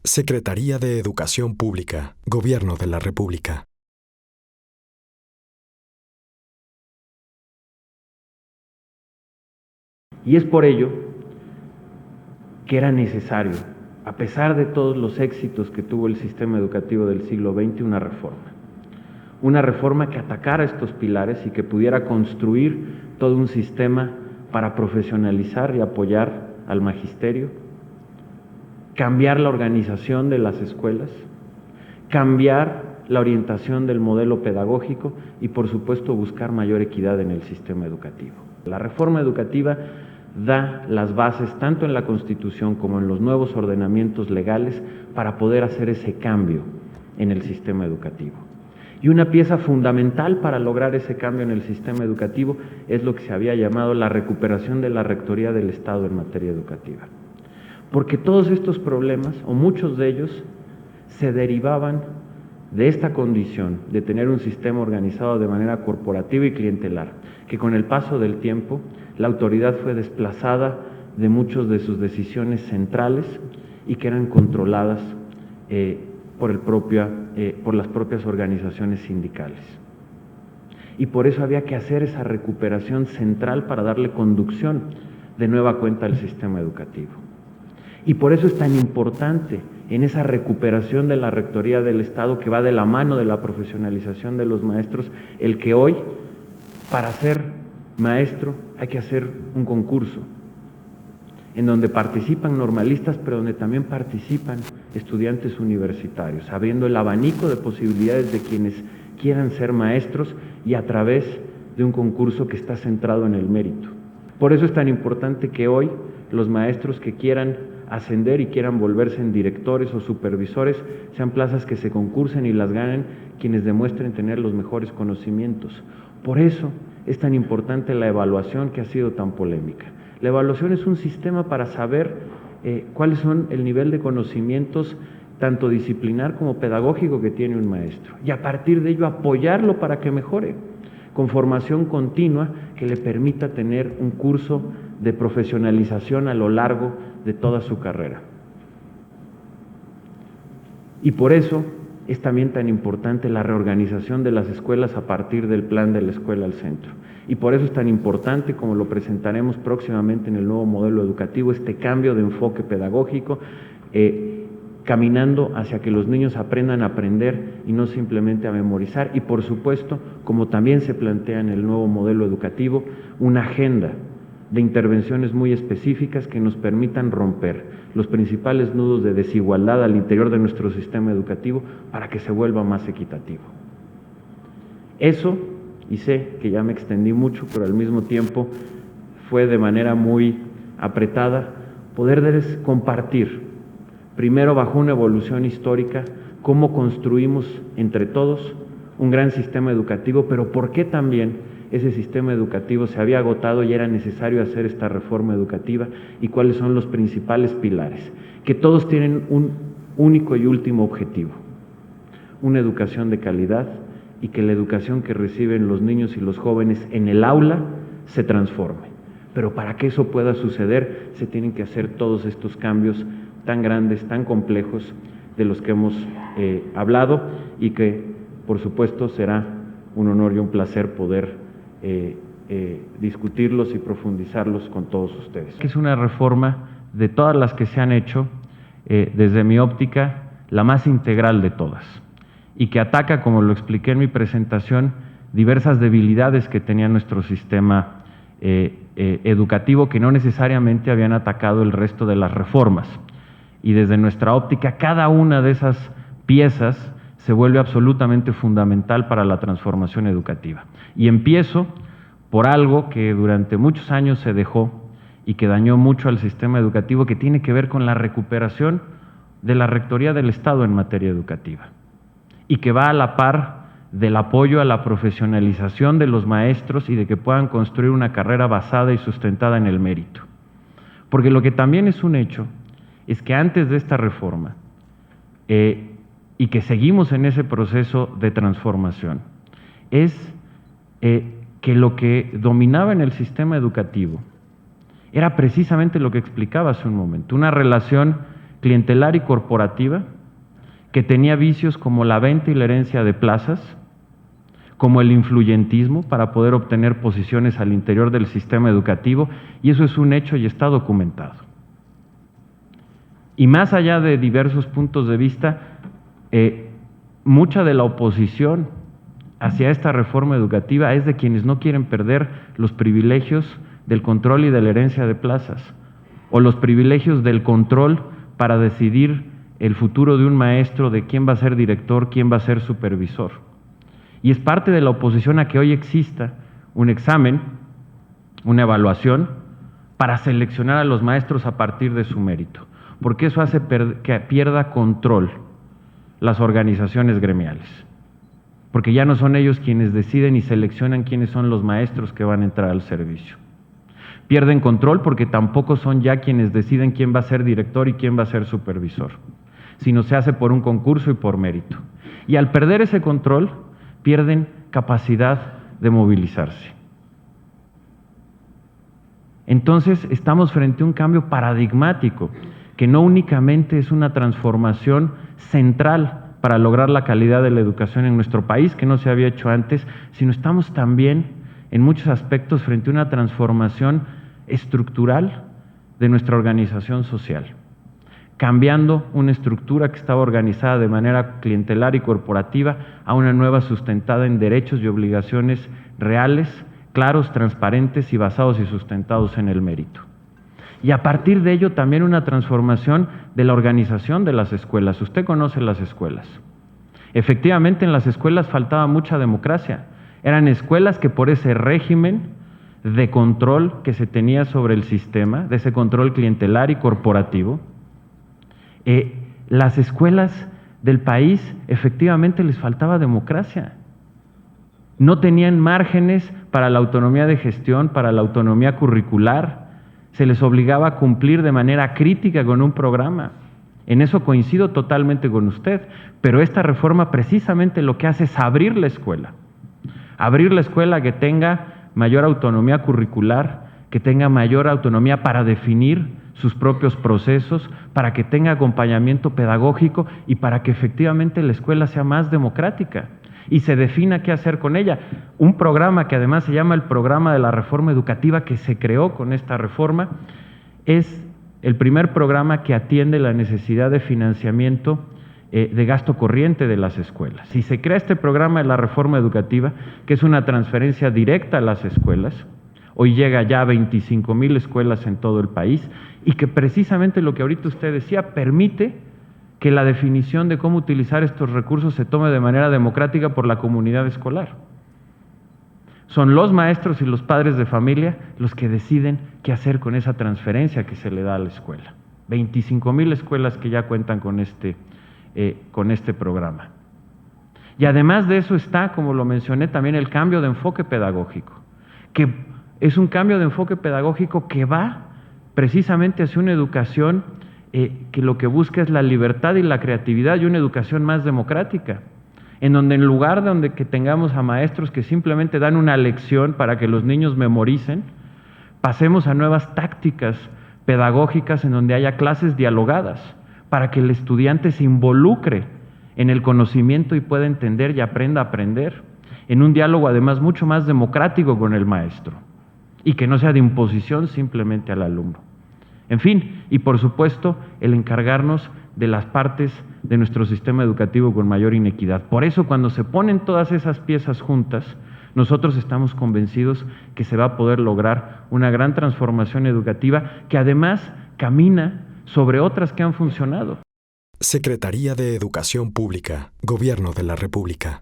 Secretaría de Educación Pública, Gobierno de la República. Y es por ello que era necesario, a pesar de todos los éxitos que tuvo el sistema educativo del siglo XX, una reforma. Una reforma que atacara estos pilares y que pudiera construir todo un sistema para profesionalizar y apoyar al magisterio, cambiar la organización de las escuelas, cambiar la orientación del modelo pedagógico y, por supuesto, buscar mayor equidad en el sistema educativo. La reforma educativa da las bases, tanto en la Constitución como en los nuevos ordenamientos legales, para poder hacer ese cambio en el sistema educativo. Y una pieza fundamental para lograr ese cambio en el sistema educativo es lo que se había llamado la recuperación de la Rectoría del Estado en materia educativa. Porque todos estos problemas, o muchos de ellos, se derivaban de esta condición de tener un sistema organizado de manera corporativa y clientelar, que con el paso del tiempo la autoridad fue desplazada de muchas de sus decisiones centrales y que eran controladas por las propias organizaciones sindicales. Y por eso había que hacer esa recuperación central para darle conducción de nueva cuenta al sistema educativo. Y por eso es tan importante en esa recuperación de la Rectoría del Estado, que va de la mano de la profesionalización de los maestros, el que hoy, para ser maestro, hay que hacer un concurso en donde participan normalistas, pero donde también participan estudiantes universitarios, abriendo el abanico de posibilidades de quienes quieran ser maestros y a través de un concurso que está centrado en el mérito. Por eso es tan importante que hoy los maestros que quieran ascender y quieran volverse en directores o supervisores sean plazas que se concursen y las ganen quienes demuestren tener los mejores conocimientos. Por eso es tan importante la evaluación, que ha sido tan polémica. La evaluación es un sistema para saber cuáles son el nivel de conocimientos tanto disciplinar como pedagógico que tiene un maestro, y a partir de ello apoyarlo para que mejore, con formación continua que le permita tener un curso de profesionalización a lo largo de toda su carrera. Y por eso es también tan importante la reorganización de las escuelas a partir del plan de la escuela al centro. Y por eso es tan importante, como lo presentaremos próximamente en el nuevo modelo educativo, este cambio de enfoque pedagógico, caminando hacia que los niños aprendan a aprender y no simplemente a memorizar. Y por supuesto, como también se plantea en el nuevo modelo educativo, una agenda de intervenciones muy específicas que nos permitan romper los principales nudos de desigualdad al interior de nuestro sistema educativo para que se vuelva más equitativo. Eso, y sé que ya me extendí mucho, pero al mismo tiempo fue de manera muy apretada, poder compartir, primero bajo una evolución histórica, cómo construimos entre todos un gran sistema educativo, pero por qué también ese sistema educativo se había agotado y era necesario hacer esta reforma educativa, y cuáles son los principales pilares, que todos tienen un único y último objetivo: una educación de calidad, y que la educación que reciben los niños y los jóvenes en el aula se transforme. Pero para que eso pueda suceder, se tienen que hacer todos estos cambios tan grandes, tan complejos, de los que hemos hablado, y que, por supuesto, será un honor y un placer poder discutirlos y profundizarlos con todos ustedes. Es una reforma de todas las que se han hecho, desde mi óptica, la más integral de todas, y que ataca, como lo expliqué en mi presentación, diversas debilidades que tenía nuestro sistema educativo, que no necesariamente habían atacado el resto de las reformas. Y desde nuestra óptica, cada una de esas piezas se vuelve absolutamente fundamental para la transformación educativa. Y empiezo por algo que durante muchos años se dejó y que dañó mucho al sistema educativo, que tiene que ver con la recuperación de la Rectoría del Estado en materia educativa, y que va a la par del apoyo a la profesionalización de los maestros y de que puedan construir una carrera basada y sustentada en el mérito. Porque lo que también es un hecho es que antes de esta reforma, y que seguimos en ese proceso de transformación, es que lo que dominaba en el sistema educativo era precisamente lo que explicaba hace un momento: una relación clientelar y corporativa, que tenía vicios como la venta y la herencia de plazas, como el influyentismo para poder obtener posiciones al interior del sistema educativo, y eso es un hecho y está documentado. Y más allá de diversos puntos de vista, mucha de la oposición hacia esta reforma educativa es de quienes no quieren perder los privilegios del control y de la herencia de plazas, o los privilegios del control para decidir el futuro de un maestro, de quién va a ser director, quién va a ser supervisor. Y es parte de la oposición a que hoy exista un examen, una evaluación, para seleccionar a los maestros a partir de su mérito, porque eso hace que pierda control las organizaciones gremiales, porque ya no son ellos quienes deciden y seleccionan quiénes son los maestros que van a entrar al servicio. Pierden control porque tampoco son ya quienes deciden quién va a ser director y quién va a ser supervisor, sino se hace por un concurso y por mérito. Y al perder ese control, pierden capacidad de movilizarse. Entonces, estamos frente a un cambio paradigmático, que no únicamente es una transformación central para lograr la calidad de la educación en nuestro país, que no se había hecho antes, sino estamos también, en muchos aspectos, frente a una transformación estructural de nuestra organización social, cambiando una estructura que estaba organizada de manera clientelar y corporativa a una nueva sustentada en derechos y obligaciones reales, claros, transparentes y basados y sustentados en el mérito. Y a partir de ello también una transformación de la organización de las escuelas. Usted conoce las escuelas. Efectivamente, en las escuelas faltaba mucha democracia. Eran escuelas que por ese régimen de control que se tenía sobre el sistema, de ese control clientelar y corporativo, las escuelas del país efectivamente les faltaba democracia. No tenían márgenes para la autonomía de gestión, para la autonomía curricular. Se les obligaba a cumplir de manera crítica con un programa. En eso coincido totalmente con usted, pero esta reforma precisamente lo que hace es abrir la escuela que tenga mayor autonomía curricular, que tenga mayor autonomía para definir sus propios procesos, para que tenga acompañamiento pedagógico y para que efectivamente la escuela sea más democrática y se defina qué hacer con ella. Un programa que además se llama el Programa de la Reforma Educativa, que se creó con esta reforma, es el primer programa que atiende la necesidad de financiamiento de gasto corriente de las escuelas. Si se crea este programa de la reforma educativa, que es una transferencia directa a las escuelas, hoy llega ya a 25,000 escuelas en todo el país, y que precisamente lo que ahorita usted decía, permite que la definición de cómo utilizar estos recursos se tome de manera democrática por la comunidad escolar. Son los maestros y los padres de familia los que deciden qué hacer con esa transferencia que se le da a la escuela. 25,000 escuelas que ya cuentan con este programa. Y además de eso está, como lo mencioné, también el cambio de enfoque pedagógico, que es un cambio de enfoque pedagógico que va precisamente hacia una educación que lo que busca es la libertad y la creatividad y una educación más democrática, en donde en lugar de que tengamos a maestros que simplemente dan una lección para que los niños memoricen, pasemos a nuevas tácticas pedagógicas en donde haya clases dialogadas, para que el estudiante se involucre en el conocimiento y pueda entender y aprenda a aprender, en un diálogo además mucho más democrático con el maestro, y que no sea de imposición simplemente al alumno. En fin, y por supuesto, el encargarnos de las partes de nuestro sistema educativo con mayor inequidad. Por eso, cuando se ponen todas esas piezas juntas, nosotros estamos convencidos que se va a poder lograr una gran transformación educativa que además camina sobre otras que han funcionado. Secretaría de Educación Pública, Gobierno de la República.